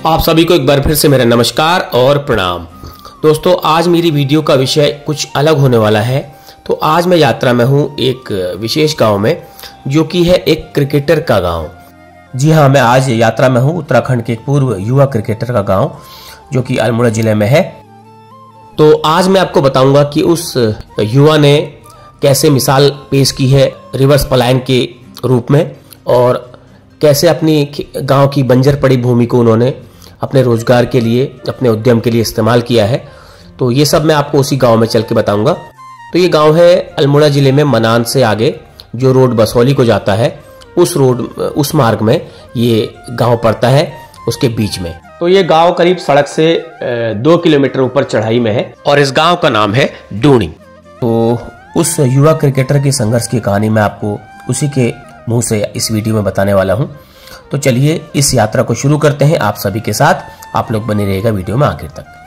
आप सभी को एक बार फिर से मेरा नमस्कार और प्रणाम। दोस्तों, आज मेरी वीडियो का विषय कुछ अलग होने वाला है। तो आज मैं यात्रा में हूँ एक विशेष गांव में, जो कि है एक क्रिकेटर का गांव। जी हाँ, मैं आज यात्रा में हूँ उत्तराखंड के एक पूर्व युवा क्रिकेटर का गांव, जो कि अल्मोड़ा जिले में है। तो आज मैं आपको बताऊंगा कि उस युवा ने कैसे मिसाल पेश की है रिवर्स पलायन के रूप में, और कैसे अपनी गांव की बंजर पड़ी भूमि को उन्होंने अपने रोजगार के लिए, अपने उद्यम के लिए इस्तेमाल किया है। तो ये सब मैं आपको उसी गांव में चल के बताऊंगा। तो ये गांव है अल्मोड़ा जिले में मनान से आगे, जो रोड बसौली को जाता है, उस मार्ग में ये गांव पड़ता है, उसके बीच में। तो ये गांव करीब सड़क से 2 किलोमीटर ऊपर चढ़ाई में है, और इस गांव का नाम है डूणी। तो उस युवा क्रिकेटर के संघर्ष की कहानी मैं आपको उसी के मुंह से इस वीडियो में बताने वाला हूं। तो चलिए इस यात्रा को शुरू करते हैं आप सभी के साथ। आप लोग बने रहिएगा वीडियो में आखिर तक।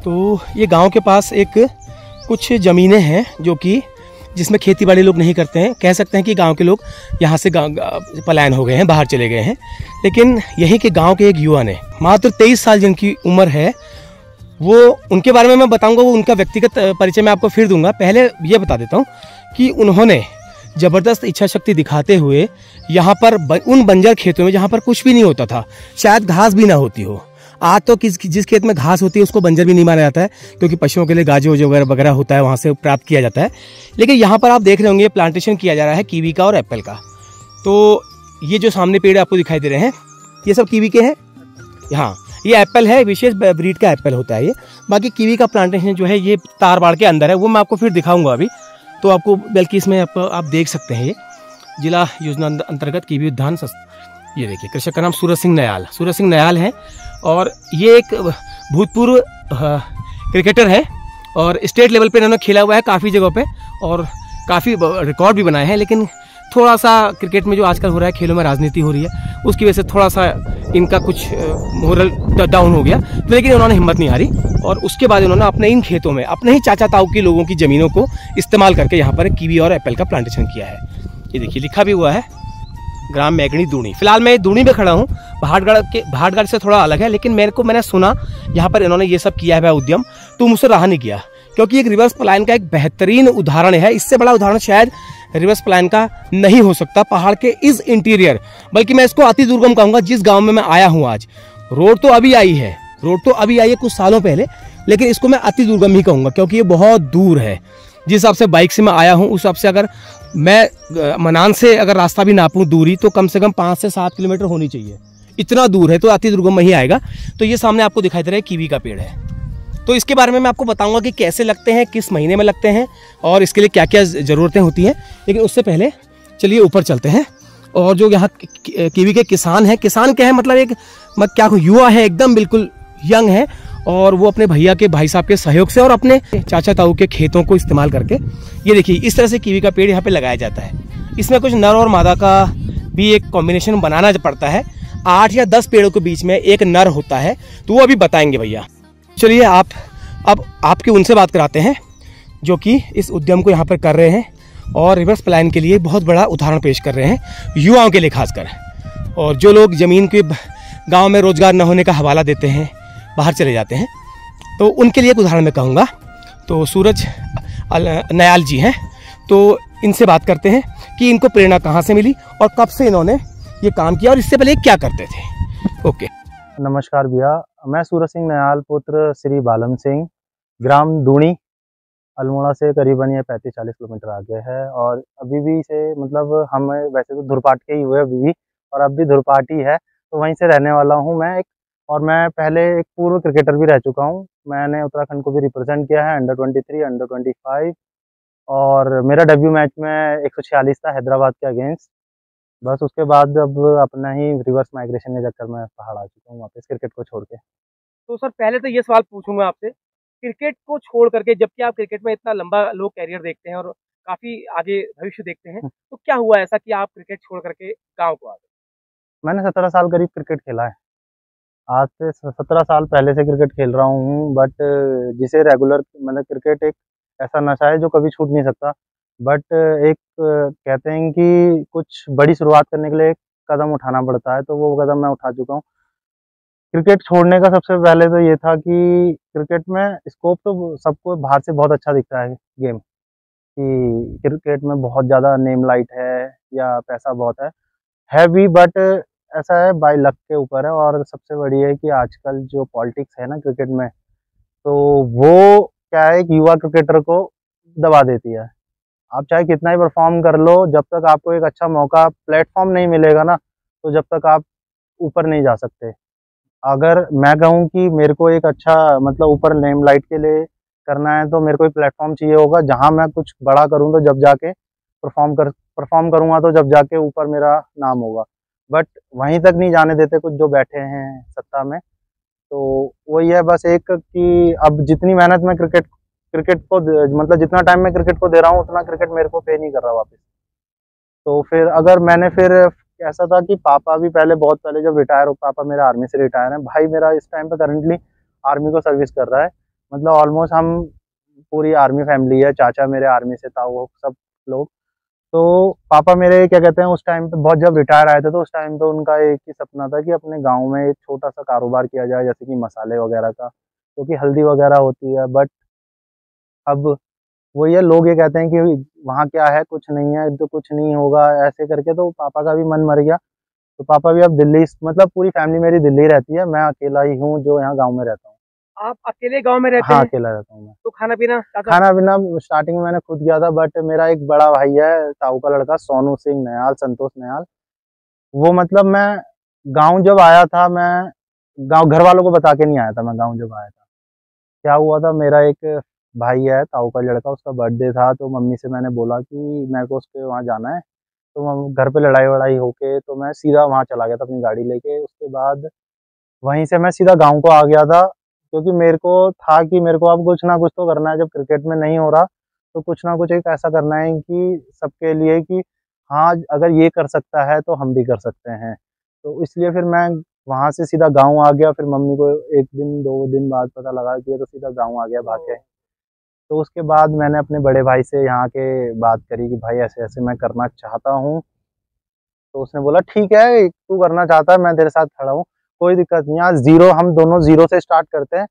तो ये गांव के पास एक कुछ ज़मीनें हैं जो कि जिसमें खेती बाड़ी लोग नहीं करते हैं। कह सकते हैं कि गांव के लोग यहाँ से पलायन हो गए हैं, बाहर चले गए हैं। लेकिन यहीं के गांव के एक युवा ने, मात्र 23 साल जिनकी उम्र है, वो उनके बारे में मैं बताऊंगा। वो उनका व्यक्तिगत परिचय मैं आपको फिर दूंगा। पहले ये बता देता हूँ कि उन्होंने ज़बरदस्त इच्छा शक्ति दिखाते हुए यहाँ पर उन बंजर खेतों में जहाँ पर कुछ भी नहीं होता था, शायद घास भी ना होती हो। आज तो जिस खेत में घास होती है उसको बंजर भी नहीं माना जाता है, क्योंकि पशुओं के लिए गाजर वगैरह होता है, वहाँ से प्राप्त किया जाता है। लेकिन यहाँ पर आप देख रहे होंगे प्लांटेशन किया जा रहा है कीवी का और एप्पल का। तो ये जो सामने पेड़ आपको दिखाई दे रहे हैं, ये सब कीवी के हैं। हाँ, ये एप्पल है, विशेष ब्रीड का एप्पल होता है ये। बाकी कीवी का प्लांटेशन जो है ये तारबाड़ के अंदर है, वो मैं आपको फिर दिखाऊंगा अभी। तो आपको बल्कि इसमें आप देख सकते हैं, ये जिला योजना अंतर्गत कीवी उद्यान। ये देखिए, कृषक का नाम सूरज सिंह नयाल है, और ये एक भूतपूर्व क्रिकेटर है, और स्टेट लेवल पे इन्होंने खेला हुआ है काफ़ी जगहों पे, और काफ़ी रिकॉर्ड भी बनाए हैं। लेकिन थोड़ा सा क्रिकेट में जो आजकल हो रहा है, खेलों में राजनीति हो रही है, उसकी वजह से थोड़ा सा इनका कुछ मोरल डाउन हो गया। तो लेकिन उन्होंने हिम्मत नहीं हारी, और उसके बाद उन्होंने अपने इन खेतों में अपने ही चाचा ताऊ के लोगों की ज़मीनों को इस्तेमाल करके यहाँ पर कीवी और एप्पल का प्लांटेशन किया है। ये देखिए, लिखा भी हुआ है ग्राम मैगनी डूणी। फिलहाल मैं डूणी में खड़ा हूँ, भाटगढ़ से थोड़ा अलग है। लेकिन मैंने सुना यहाँ पर इन्होंने ये सब किया है उद्यम, तो मुझसे रहा नहीं गया, क्योंकि एक रिवर्स पलायन का एक बेहतरीन उदाहरण है। इससे बड़ा उदाहरण शायद रिवर्स पलायन का नहीं हो सकता पहाड़ के इस इंटीरियर, बल्कि मैं इसको अति दुर्गम कहूँगा। जिस गाँव में मैं आया हूँ आज, रोड तो अभी आई है कुछ सालों पहले, लेकिन इसको मैं अति दुर्गम ही कहूँगा, क्योंकि ये बहुत दूर है। जिस हिसाब से बाइक से मैं आया हूँ, उस हिसाब से अगर मैं मनान से अगर रास्ता भी नापूं दूरी, तो कम से कम 5 से 7 किलोमीटर होनी चाहिए। इतना दूर है, तो अति दुर्गम में ही आएगा। तो ये सामने आपको दिखाई दे रहा है कीवी का पेड़ है। तो इसके बारे में मैं आपको बताऊंगा कि कैसे लगते हैं, किस महीने में लगते हैं, और इसके लिए क्या क्या ज़रूरतें होती हैं। लेकिन उससे पहले चलिए ऊपर चलते हैं। और जो यहाँ कीवी के किसान हैं, किसान क्या है मतलब क्या युवा है, एकदम बिल्कुल यंग है, और वो अपने भाई साहब के सहयोग से और अपने चाचा ताऊ के खेतों को इस्तेमाल करके, ये देखिए इस तरह से कीवी का पेड़ यहाँ पे लगाया जाता है। इसमें कुछ नर और मादा का भी एक कॉम्बिनेशन बनाना पड़ता है। 8 या 10 पेड़ों के बीच में एक नर होता है, तो वो अभी बताएंगे भैया। चलिए अब आपके उनसे बात कराते हैं जो कि इस उद्यम को यहाँ पर कर रहे हैं और रिवर्स पलायन के लिए बहुत बड़ा उदाहरण पेश कर रहे हैं युवाओं के लिए खासकर, और जो लोग ज़मीन के गांव में रोजगार न होने का हवाला देते हैं, बाहर चले जाते हैं, तो उनके लिए एक उदाहरण मैं कहूँगा। तो सूरज नयाल जी हैं, तो इनसे बात करते हैं कि इनको प्रेरणा कहाँ से मिली और कब से इन्होंने ये काम किया और इससे पहले क्या करते थे। ओके, नमस्कार भैया, मैं सूरज सिंह नयाल पुत्र श्री बालम सिंह, ग्राम दूणी, अल्मोड़ा से करीबन ये 35-40 किलोमीटर आगे है। और अभी भी से मतलब हम वैसे तो धुरपाट के ही हुए अभी भी, और अब भी धुरपाट ही है, तो वहीं से रहने वाला हूँ मैं एक। और मैं पहले एक पूर्व क्रिकेटर भी रह चुका हूँ। मैंने उत्तराखंड को भी रिप्रेजेंट किया है, अंडर-23, अंडर-25, और मेरा डेब्यू मैच में 146 था हैदराबाद के अगेंस्ट। बस उसके बाद अब अपना ही रिवर्स माइग्रेशन के चक्कर में पहाड़ आ चुका हूँ वापस क्रिकेट को छोड़ के। तो सर पहले तो ये सवाल पूछूंगा आपसे, क्रिकेट को छोड़ करके, जबकि आप क्रिकेट में इतना लंबा लोग कैरियर देखते हैं और काफी आगे भविष्य देखते हैं, तो क्या हुआ ऐसा कि आप क्रिकेट छोड़ करके गांव को आ गए? मैंने 17 साल करीब क्रिकेट खेला है। आज से 17 साल पहले से क्रिकेट खेल रहा हूँ, बट जिसे रेगुलर मतलब क्रिकेट एक ऐसा नशा है जो कभी छूट नहीं सकता। बट एक कहते हैं कि कुछ बड़ी शुरुआत करने के लिए एक कदम उठाना पड़ता है, तो वो कदम मैं उठा चुका हूँ। क्रिकेट छोड़ने का सबसे पहले तो ये था कि क्रिकेट में स्कोप तो सबको बाहर से बहुत अच्छा दिखता है गेम, कि क्रिकेट में बहुत ज़्यादा नेम लाइट है या पैसा बहुत है भी, बट ऐसा है बाय लक के ऊपर है। और सबसे बड़ी है कि आजकल जो पॉलिटिक्स है ना क्रिकेट में, तो वो क्या है कि युवा क्रिकेटर को दबा देती है। आप चाहे कितना ही परफॉर्म कर लो, जब तक आपको एक अच्छा मौका प्लेटफॉर्म नहीं मिलेगा ना, तो जब तक आप ऊपर नहीं जा सकते। अगर मैं कहूँ कि मेरे को एक अच्छा मतलब ऊपर नेम लाइट के लिए करना है, तो मेरे को एक प्लेटफॉर्म चाहिए होगा जहाँ मैं कुछ बड़ा करूँ, तो जब जाके परफॉर्म करूँगा तो जब जाके ऊपर मेरा नाम होगा। बट वहीं तक नहीं जाने देते कुछ जो बैठे हैं सत्ता में। तो वही है बस एक कि अब जितनी मेहनत मैं क्रिकेट क्रिकेट को मतलब जितना टाइम मैं क्रिकेट को दे रहा हूँ, उतना क्रिकेट मेरे को पे नहीं कर रहा वापस। तो फिर अगर मैंने फिर ऐसा था कि पापा भी पहले बहुत पहले जब रिटायर हो, पापा मेरा आर्मी से रिटायर है, भाई मेरा इस टाइम पे करंटली आर्मी को सर्विस कर रहा है। मतलब ऑलमोस्ट हम पूरी आर्मी फैमिली है, चाचा मेरे आर्मी से था, वो सब लोग। तो पापा मेरे क्या कहते हैं उस टाइम पे बहुत जब रिटायर आए थे, तो उस टाइम पे उनका एक ही सपना था कि अपने गाँव में एक छोटा सा कारोबार किया जाए, जैसे कि मसाले वगैरह का, क्योंकि हल्दी वगैरह होती है। बट अब वो ये लोग ये कहते हैं कि वहाँ क्या है, कुछ नहीं है, तो कुछ नहीं होगा ऐसे करके, तो पापा का भी मन मर गया। तो पापा भी अब दिल्ली मतलब पूरी फैमिली मेरी दिल्ली रहती है, मैं अकेला ही हूँ जो यहाँ गाँव में रहता हूँ। आप अकेले गांव में रहते हाँ, हैं? अकेला रहता हूँ मैं। तो खाना पीना खाना पीना स्टार्टिंग में मैंने खुद किया था, बट मेरा एक बड़ा भाई है, ताऊ का लड़का, सोनू सिंह नयाल, संतोष नयाल। वो मतलब मैं गाँव जब आया था, मैं गाँव घर वालों को बता के नहीं आया था। मैं गाँव जब आया था, क्या हुआ था, मेरा एक भाई है ताऊ का लड़का, उसका बर्थडे था, तो मम्मी से मैंने बोला कि मेरे को उसके वहाँ जाना है। तो घर पे लड़ाई वड़ाई होके तो मैं सीधा वहाँ चला गया था अपनी गाड़ी लेके। उसके बाद वहीं से मैं सीधा गाँव को आ गया था, क्योंकि मेरे को था कि मेरे को अब कुछ ना कुछ तो करना है। जब क्रिकेट में नहीं हो रहा, तो कुछ ना कुछ एक ऐसा करना है कि सबके लिए कि हाँ, अगर ये कर सकता है तो हम भी कर सकते हैं। तो इसलिए फिर मैं वहाँ से सीधा गाँव आ गया। फिर मम्मी को 1 दिन 2 दिन बाद पता लगा कि ये तो सीधा गाँव आ गया भाग के। तो उसके बाद मैंने अपने बड़े भाई से यहाँ के बात करी कि भाई ऐसे-ऐसे मैं करना चाहता हूँ। तो उसने बोला ठीक है, तू करना चाहता है, मैं तेरे साथ खड़ा हूँ, कोई दिक्कत नहीं है। आज ज़ीरो, हम दोनों ज़ीरो से स्टार्ट करते हैं,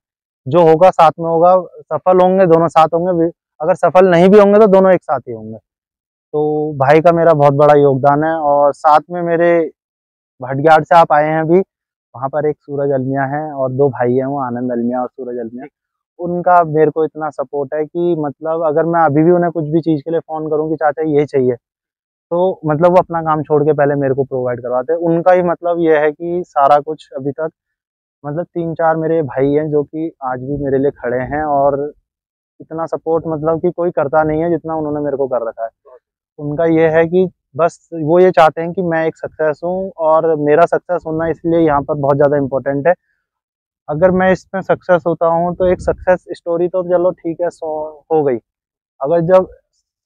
जो होगा साथ में होगा, सफल होंगे दोनों साथ होंगे, अगर सफल नहीं भी होंगे तो दोनों एक साथ ही होंगे। तो भाई का मेरा बहुत बड़ा योगदान है। और साथ में मेरे भटग्याड़ से आप आए हैं अभी, वहाँ पर एक सूरज अलमिया है और 2 भाई हैं, वो आनंद अलमिया और सूरज अलमिया। उनका मेरे को इतना सपोर्ट है कि मतलब अगर मैं अभी भी उन्हें कुछ भी चीज़ के लिए फ़ोन करूँ कि चाचा ये चाहिए, तो मतलब वो अपना काम छोड़ के पहले मेरे को प्रोवाइड करवाते हैं। उनका ही मतलब ये है कि सारा कुछ अभी तक मतलब 3-4 मेरे भाई हैं जो कि आज भी मेरे लिए खड़े हैं, और इतना सपोर्ट मतलब कि कोई करता नहीं है जितना उन्होंने मेरे को कर रखा है। उनका ये है कि बस वो ये चाहते हैं कि मैं एक सक्सेस हूँ, और मेरा सक्सेस होना इसलिए यहाँ पर बहुत ज़्यादा इम्पोर्टेंट है। अगर मैं इसमें सक्सेस होता हूँ तो एक सक्सेस स्टोरी तो चलो ठीक है, सो हो गई। अगर जब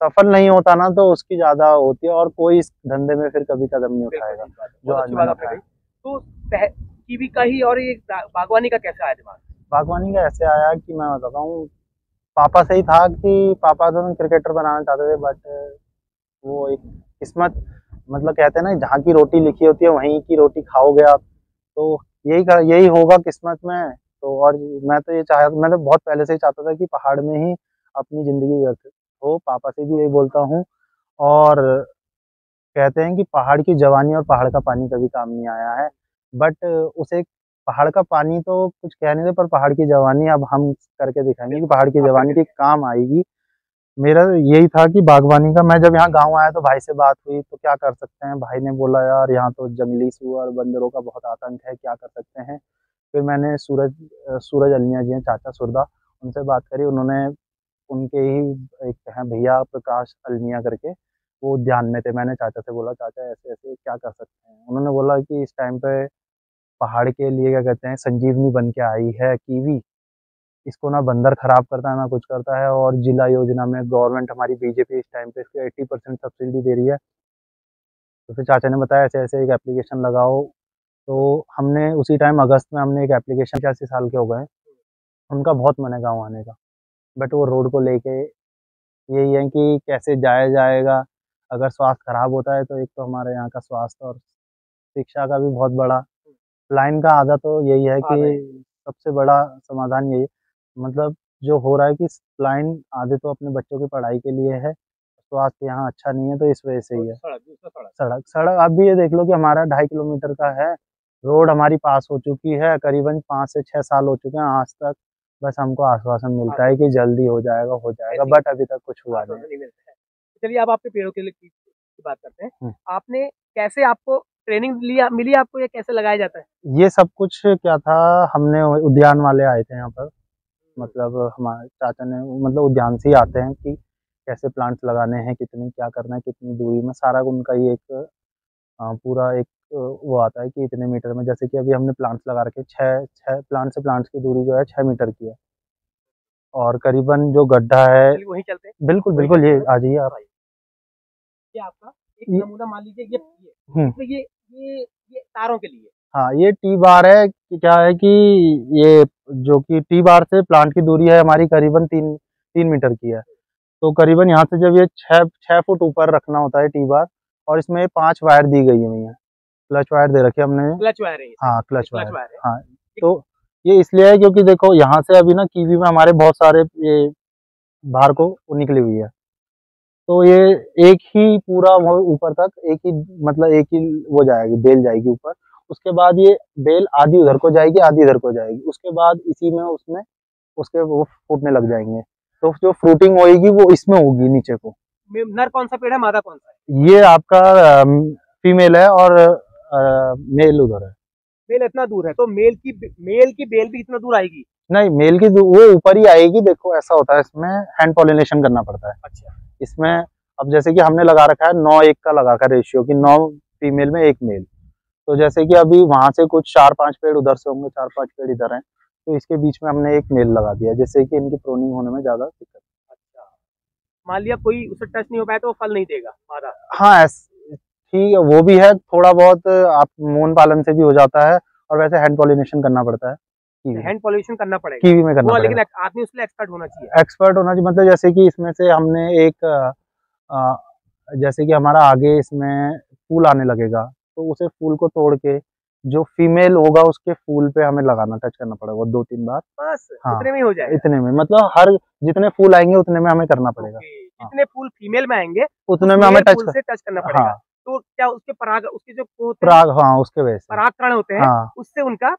सफल नहीं होता ना, तो उसकी ज़्यादा होती है, और कोई इस धंधे में फिर कभी कदम नहीं उठाएगा जो आज मैंने उठाया। तो जीविका ही और ये बागवानी का कैसे आया दिमाग? बागवानी का ऐसे आया कि मैं बताता हूँ, पापा से ही था कि पापा तो क्रिकेटर बनाना चाहते थे, बट वो एक किस्मत, मतलब कहते हैं ना, जहाँ की रोटी लिखी होती है वहीं की रोटी खाओगे आप। तो यही होगा किस्मत में तो और मैं तो बहुत पहले से ही चाहता था कि पहाड़ में ही अपनी ज़िंदगी व्यतीत हो, पापा से भी यही बोलता हूँ। और कहते हैं कि पहाड़ की जवानी और पहाड़ का पानी कभी काम नहीं आया है, बट उसे पहाड़ का पानी तो कुछ कह नहीं दे, पर पहाड़ की जवानी अब हम करके दिखाएँगे कि पहाड़ की जवानी की काम आएगी। मेरा यही था कि बागवानी का, मैं जब यहाँ गाँव आया तो भाई से बात हुई तो क्या कर सकते हैं, भाई ने बोला यार यहाँ तो जंगली सूअर बंदरों का बहुत आतंक है, क्या कर सकते हैं। फिर मैंने सूरज अलनिया जी हैं चाचा सुरदा, उनसे बात करी। उन्होंने उनके ही एक हैं भैया प्रकाश अलनिया करके, वो उद्यान में थे। मैंने चाचा से बोला चाचा ऐसे-ऐसे क्या कर सकते हैं? उन्होंने बोला कि इस टाइम पे पहाड़ के लिए क्या कहते हैं संजीवनी बन के आई है कीवी। इसको ना बंदर खराब करता है ना कुछ करता है, और जिला योजना में गवर्नमेंट हमारी बीजेपी इस टाइम पे इसको 80% सब्सिडी दे रही है। तो फिर चाचा ने बताया ऐसे-ऐसे एक एप्लीकेशन लगाओ। तो हमने उसी टाइम अगस्त में हमने एक एप्लीकेशन, 85 साल के हो गए, उनका बहुत मन है गाँव आने का। बट वो रोड को लेके यही है कि कैसे जाया जाएगा? अगर स्वास्थ्य खराब होता है तो एक तो हमारे यहाँ का स्वास्थ्य और शिक्षा का भी बहुत बड़ा लाइन का आधा तो यही है कि सबसे बड़ा समाधान यही, मतलब जो हो रहा है कि लाइन आधे तो अपने बच्चों की पढ़ाई के लिए है, स्वास्थ्य यहाँ अच्छा नहीं है तो इस वजह से ही है। सड़क आप भी ये देख लो कि हमारा 2.5 किलोमीटर का है, रोड हमारी पास हो चुकी है, करीबन 5 से 6 साल हो चुके हैं, आज तक बस हमको आश्वासन मिलता है कि जल्दी हो जाएगा, बट अभी तक कुछ हुआ नहीं। चलिए अब आपके पेड़ों के लिए की बात करते हैं। आपने कैसे, आपको ट्रेनिंग मिली आपको, या कैसे लगाया जाता है? ये सब कुछ क्या था, हमने उद्यान वाले आए थे यहाँ पर, मतलब हमारे चाचा ने, मतलब उद्यान से ही आते हैं कि कैसे प्लांट्स लगाने हैं, कितनी क्या करना है, कितनी दूरी में, सारा उनका ही एक पूरा एक वो आता है कि इतने मीटर में। जैसे कि अभी हमने प्लांट्स लगा रखे, 6 प्लांट से प्लांट्स की दूरी जो है 6 मीटर की है, और करीबन जो गड्ढा है वहीं चलते हैं। बिल्कुल ये आ जाइए आप। ये आपका एक नमूना मान लीजिए, ये तारों के लिए। हाँ, ये टी बार है। क्या है कि ये जो कि टी बार से प्लांट की दूरी है हमारी करीबन 3 मीटर की है। तो करीबन यहाँ से जब ये 6 फुट ऊपर रखना होता है टी बार, और इसमें 5 वायर दी गई हुई है, क्लच वायर दे रखे हमने। क्लच वायर है? हाँ, क्लच वायर। हाँ, तो ये इसलिए है क्योंकि देखो यहाँ से अभी ना कीवी में हमारे बहुत सारे ये बाहर को निकली हुई है, तो ये एक ही पूरा ऊपर तक एक ही, मतलब एक ही वो जाएगी, बेल जाएगी ऊपर। उसके बाद ये बेल आधी उधर को जाएगी, आधी इधर को जाएगी। उसके बाद इसी में उसमें उसके वो फूटने लग जाएंगे, तो जो फ्रूटिंग होगी वो इसमें होगी नीचे को। नर कौन सा पेड़ है, मादा कौन सा है? ये आपका फीमेल है और मेल उधर है। मेल इतना दूर है, तो मेल की बेल भी इतना दूर आएगी? नहीं, मेल की वो ऊपर ही आएगी। देखो ऐसा होता है, इसमें हैंड पॉलिनेशन करना पड़ता है। अच्छा। इसमें अब जैसे कि हमने लगा रखा है 9:1 का लगा कर रेशियो की, 9 फीमेल में 1 मेल। तो जैसे कि अभी वहां से कुछ 4-5 पेड़ उधर से होंगे, 4-5 पेड़ इधर हैं, तो इसके बीच में हमने एक मेल लगा दिया, जिससे कि इनकी प्रूनिंग होने में ज्यादा दिक्कत। अच्छा, मान लिया कोई उसे टच नहीं हो पाया तो वो फल नहीं देगा मादा? हाँ, ठीक है, वो भी है। थोड़ा बहुत आप मोन पालन से भी हो जाता है, और वैसे हैंड पॉलिनेशन करना पड़ता है। हैंड पॉलिनेशन करना पड़ेगा कीवी में करना पड़ेगा, लेकिन आदमी उसके लिए एक्सपर्ट होना चाहिए। एक्सपर्ट होना चाहिए, मतलब जैसे कि इसमें से हमने एक जैसे कि हमारा आगे इसमें फूल आने लगेगा, तो उसे फूल को तोड़ के जो फीमेल होगा उसके फूल पे हमें लगाना, टच करना पड़ेगा 2-3 बार बस। हाँ, इतने में हो जाएगा। इतने में, मतलब हर जितने फूल आएंगे उतने में हमें करना पड़ेगा। जितने फूल फीमेल में आएंगे उतने में हमें टच करना पड़ेगा। हाँ। तो क्या उसके पराग, उसके जो पराग, हाँ, उसके वजह से परागकण होते हैं, हाँ, उससे उनका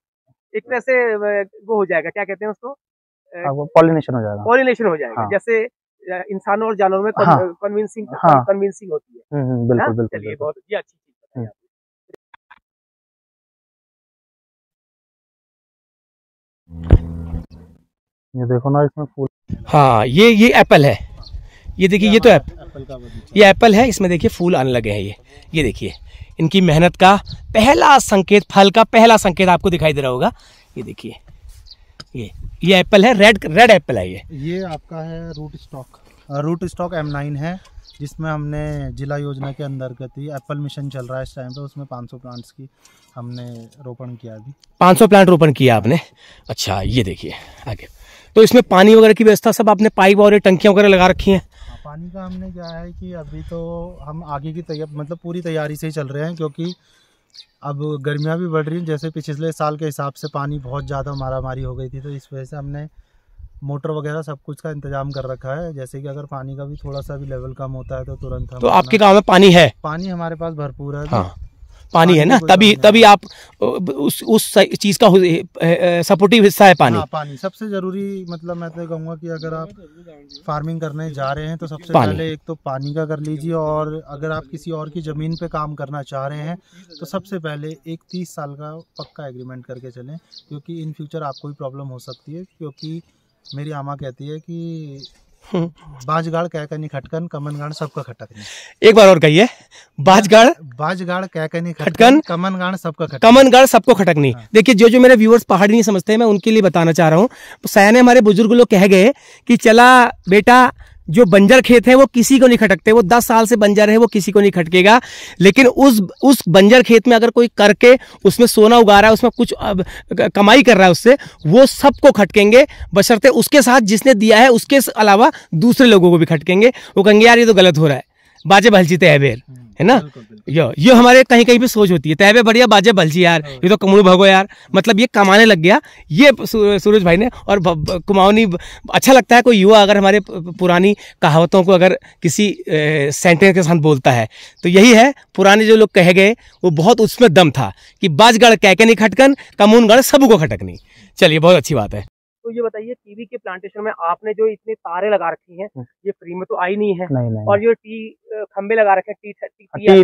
एक तरह से वो हो जाएगा, क्या कहते हैं उसको, पॉलिनेशन हो जाएगा। पॉलिनेशन हो जाएगा। हाँ। जैसे इंसानों और जानवरों में कन्विंसिंग होती है। बिल्कुल। चलिए, बहुत अच्छी चीज बताई आपने। ये देखो ना, इसमें फूल। हाँ, ये एप्पल है। ये देखिए, ये तो ये एप्पल है, इसमें देखिए फूल आने लगे हैं। ये देखिए इनकी मेहनत का पहला संकेत, फल का पहला संकेत आपको दिखाई दे रहा होगा। ये देखिए, ये एप्पल है, रेड एप्पल है। ये आपका है रूट स्टॉक M9 है, जिसमें हमने जिला योजना के अंतर्गत ही एप्पल मिशन चल रहा है इस टाइम पे, उसमें 500 प्लांट्स की हमने रोपण किया। अभी 500 प्लांट रोपण किया आपने? अच्छा, ये देखिए आगे। तो इसमें पानी वगैरह की व्यवस्था सब आपने पाइप और टंकियां वगैरह लगा रखी हैं? पानी का हमने क्या है कि अभी तो हम आगे की मतलब पूरी तैयारी से ही चल रहे हैं, क्योंकि अब गर्मियाँ भी बढ़ रही हैं, जैसे पिछले साल के हिसाब से पानी बहुत ज़्यादा मारामारी हो गई थी, तो इस वजह से हमने मोटर वगैरह सब कुछ का इंतजाम कर रखा है। जैसे कि अगर पानी का भी थोड़ा सा भी लेवल कम होता है तो तुरंत हम तो आपके गांव में पानी है? पानी हमारे पास भरपूर है। हाँ, पानी है ना, तभी आप उस चीज का सपोर्टिव हिस्सा है पानी। हाँ, पानी सबसे जरूरी, मतलब मैं तो कहूँगा कि अगर आप फार्मिंग करने जा रहे हैं तो सबसे पहले एक तो पानी का कर लीजिए, और अगर आप किसी और की ज़मीन पे काम करना चाह रहे हैं तो सबसे पहले एक 30 साल का पक्का एग्रीमेंट करके चलें, क्योंकि इन फ्यूचर आपको भी प्रॉब्लम हो सकती है। क्योंकि मेरी आमा कहती है कि बाजगाड़ कहकनी खटकन कमनगाड़ सबका खटकनी। एक बार और कहिए, बाजगाड़ कहकनी खटकन कमनगाड़ सबका खटकनी। कमनगाड़ सबको खटकनी। हाँ। देखिए, जो मेरे व्यूअर्स पहाड़ी नहीं समझते हैं, मैं उनके लिए बताना चाह रहा हूँ। सयाने हमारे बुजुर्ग लोग कह गए कि चला बेटा, जो बंजर खेत है वो किसी को नहीं खटकते, वो 10 साल से बंजर है, वो किसी को नहीं खटकेगा। लेकिन उस बंजर खेत में अगर कोई करके उसमें सोना उगा रहा है, उसमें कुछ कमाई कर रहा है उससे, वो सबको खटकेंगे, बशर्ते उसके साथ जिसने दिया है उसके अलावा दूसरे लोगों को भी खटकेंगे। वो कहेंगे यार ये तो गलत हो रहा है, बाजे भलची तहबेर, है ना। ये हमारे कहीं कहीं पे सोच होती है, तहबे बढ़िया बाजे भलची यार, ये तो कमुड़ भगो यार, मतलब ये कमाने लग गया ये सूरज भाई ने। और कुमाऊनी अच्छा लगता है, कोई युवा अगर हमारे पुरानी कहावतों को अगर किसी सेंटेंस के साथ बोलता है तो यही है। पुराने जो लोग कहे गए वो बहुत उसमें दम था कि बाजगढ़ कहके नहीं खटकन, कमूनगढ़ सबको खटकनी। चलिए, बहुत अच्छी बात है। तो ये बताइए, कीवी के प्लांटेशन में आपने जो इतने तारे लगा रखी हैं, ये फ्री में तो आई नहीं है? नहीं। और जो खंबे लगा रखे हैं,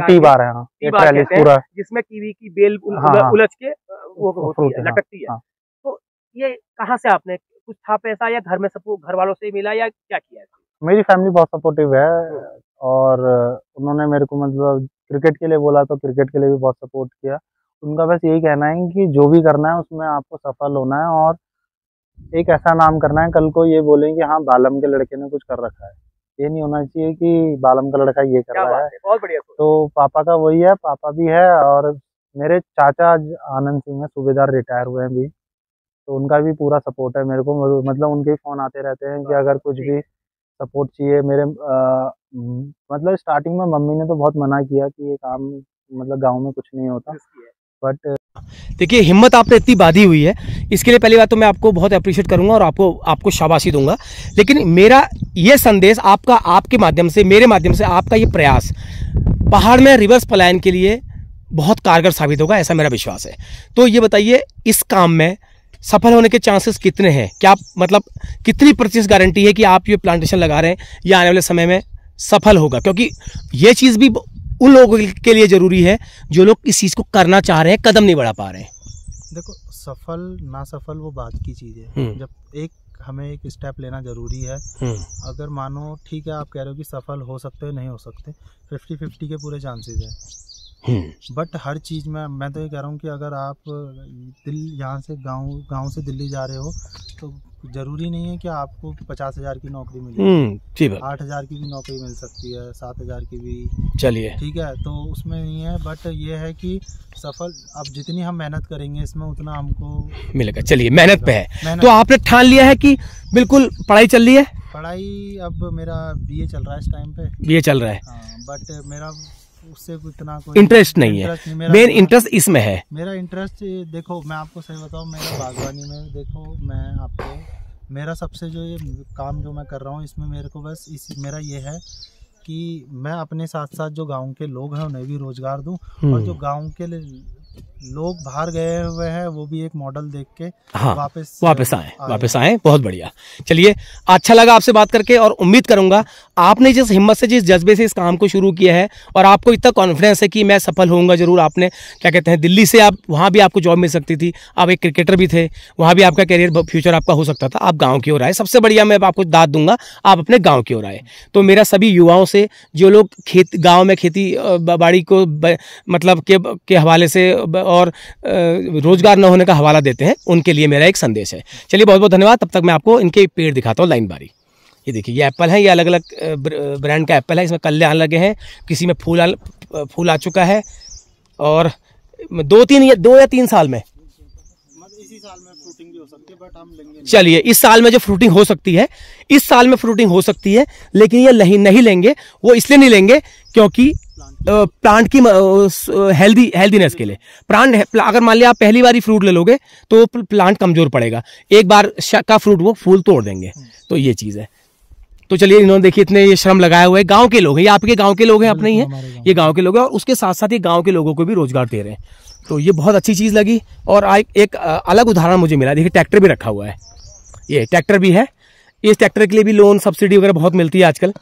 टी बार है, पूरा, जिसमें कीवी की बेल उलझ के वो लटकती है। तो ये कहाँ से आपने, कुछ था पैसा या घर में सब घर वालों से मिला या क्या किया? मेरी फैमिली बहुत सपोर्टिव है, और उन्होंने मेरे को मतलब क्रिकेट के लिए बोला तो क्रिकेट के लिए भी बहुत सपोर्ट किया। उनका बस यही कहना है कि जो भी करना है उसमें आपको सफल होना है, और एक ऐसा नाम करना है, कल को ये बोलेंगे कि हाँ बालम के लड़के ने कुछ कर रखा है। ये नहीं होना चाहिए कि बालम का लड़का ये कर रहा है। बहुत बढ़िया। तो पापा का वही है, पापा भी है, और मेरे चाचा आनंद सिंह है, सूबेदार, रिटायर हुए हैं भी, तो उनका भी पूरा सपोर्ट है मेरे को। मतलब उनके फोन आते रहते हैं कि अगर कुछ भी सपोर्ट चाहिए मेरे। मतलब स्टार्टिंग में मम्मी ने तो बहुत मना किया कि ये काम मतलब गाँव में कुछ नहीं होता, बट देखिए, हिम्मत आपने इतनी बांधी हुई है, इसके लिए पहली बात तो मैं आपको बहुत अप्रिशिएट करूंगा और आपको शाबाशी दूंगा। लेकिन मेरा ये संदेश आपके माध्यम से, मेरे माध्यम से आपका ये प्रयास पहाड़ में रिवर्स पलायन के लिए बहुत कारगर साबित होगा, ऐसा मेरा विश्वास है। तो ये बताइए, इस काम में सफल होने के चांसेस कितने हैं? क्या मतलब कितनी प्रतिशत गारंटी है कि आप ये प्लांटेशन लगा रहे हैं या आने वाले समय में सफल होगा? क्योंकि ये चीज़ भी उन लोगों के लिए जरूरी है जो लोग इस चीज को करना चाह रहे हैं, कदम नहीं बढ़ा पा रहे हैं। देखो, सफल ना सफल वो बात की चीज है, जब हमें एक स्टेप लेना जरूरी है। अगर मानो ठीक है, आप कह रहे हो कि सफल हो सकते हैं, नहीं हो सकते, 50-50 के पूरे चांसेस है। बट हर चीज में मैं तो ये कह रहा हूँ कि अगर आप यहाँ से गाँव से दिल्ली जा रहे हो तो जरूरी नहीं है कि आपको 50,000 की नौकरी मिले, 8,000 की भी नौकरी मिल सकती है, 7,000 की भी। चलिए, ठीक है, तो उसमें नहीं है, बट ये है कि सफल अब जितनी हम मेहनत करेंगे इसमें उतना हमको मिलेगा। चलिए, मेहनत पे है। तो आपने ठान लिया है कि बिल्कुल पढ़ाई चल रही है? पढ़ाई अब मेरा BA चल रहा है इस टाइम पे। BA चल रहा है, बट मेरा उससे इतना कोई इंटरेस्ट नहीं है। मेन इंटरेस्ट इसमें है। मेरा इंटरेस्ट, देखो मैं आपको सही बताऊं, मेरा बागवानी में, देखो मैं आपको मेरा सबसे जो ये काम जो मैं कर रहा हूँ इसमें मेरे को बस मेरा ये है कि मैं अपने साथ साथ जो गांव के लोग हैं उन्हें भी रोजगार दूं, और जो गांव के लोग बाहर गए हुए हैं वो भी एक मॉडल देख के वापस आए। बहुत बढ़िया। चलिए, अच्छा लगा आपसे बात करके, और उम्मीद करूंगा आपने जिस हिम्मत से, जिस जज्बे से इस काम को शुरू किया है, और आपको इतना कॉन्फिडेंस है कि मैं सफल होऊंगा जरूर। आपने क्या कहते हैं, दिल्ली से आप वहाँ भी आपको जॉब मिल सकती थी, आप एक क्रिकेटर भी थे, वहाँ भी आपका करियर फ्यूचर आपका हो सकता था। आप गाँव की ओर आए, सबसे बढ़िया मैं आपको दाद दूंगा, आप अपने गाँव की ओर आए। तो मेरा सभी युवाओं से, जो लोग गाँव में खेती बाड़ी को मतलब के हवाले से और रोजगार न होने का हवाला देते हैं, उनके लिए मेरा एक संदेश है। चलिए, बहुत बहुत धन्यवाद। तब तक मैं आपको इनके पेड़ दिखाता हूँ लाइन बारी। ये देखिए, ये एप्पल है, ये अलग अलग ब्रांड का एप्पल है, इसमें कल्ले आने लगे हैं, किसी में फूल आ चुका है, और 2 या 3 साल में, इसी साल में फ्रूटिंग भी हो सकती है, बट हम लेंगे। चलिए, इस साल में जो फ्रूटिंग हो सकती है, इस साल में फ्रूटिंग हो सकती है, लेकिन ये नहीं लेंगे। वो इसलिए नहीं लेंगे क्योंकि प्लांट की हेल्दीनेस के लिए। प्लांट अगर मान लिया आप पहली बार ही फ्रूट ले लोगे तो प्लांट कमजोर पड़ेगा, एक बार का फ्रूट वो फूल तोड़ देंगे। तो ये चीज़ है। तो चलिए, इन्होंने देखिए इतने ये श्रम लगाए हुए, गांव के लोग हैं, ये आपके गांव के लोग हैं, अपने ही हैं, ये गांव के लोग हैं, और उसके साथ साथ ये गांव के लोगों को भी रोजगार दे रहे हैं। तो ये बहुत अच्छी चीज़ लगी। और एक अलग उदाहरण मुझे मिला, देखिए ट्रैक्टर भी रखा हुआ है, ये ट्रैक्टर भी है। इस ट्रैक्टर के लिए भी लोन सब्सिडी वगैरह बहुत मिलती है आजकल,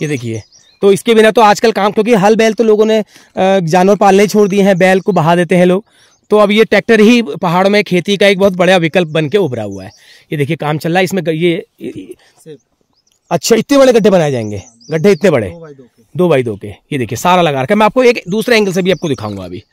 ये देखिए। तो इसके बिना तो आजकल काम, क्योंकि हल बैल तो लोगों ने जानवर पालने छोड़ दिए हैं, बैल को बहा देते हैं लोग, तो अब ये ट्रैक्टर ही पहाड़ में खेती का एक बहुत बड़ा विकल्प बन के उभरा हुआ है। ये देखिए काम चल रहा है इसमें। ये अच्छा, इतने बड़े गड्ढे बनाए जाएंगे, गड्ढे इतने बड़े 2x2 के, ये देखिए सारा लगा रखा है। मैं आपको एक दूसरे एंगल से भी आपको दिखाऊंगा अभी।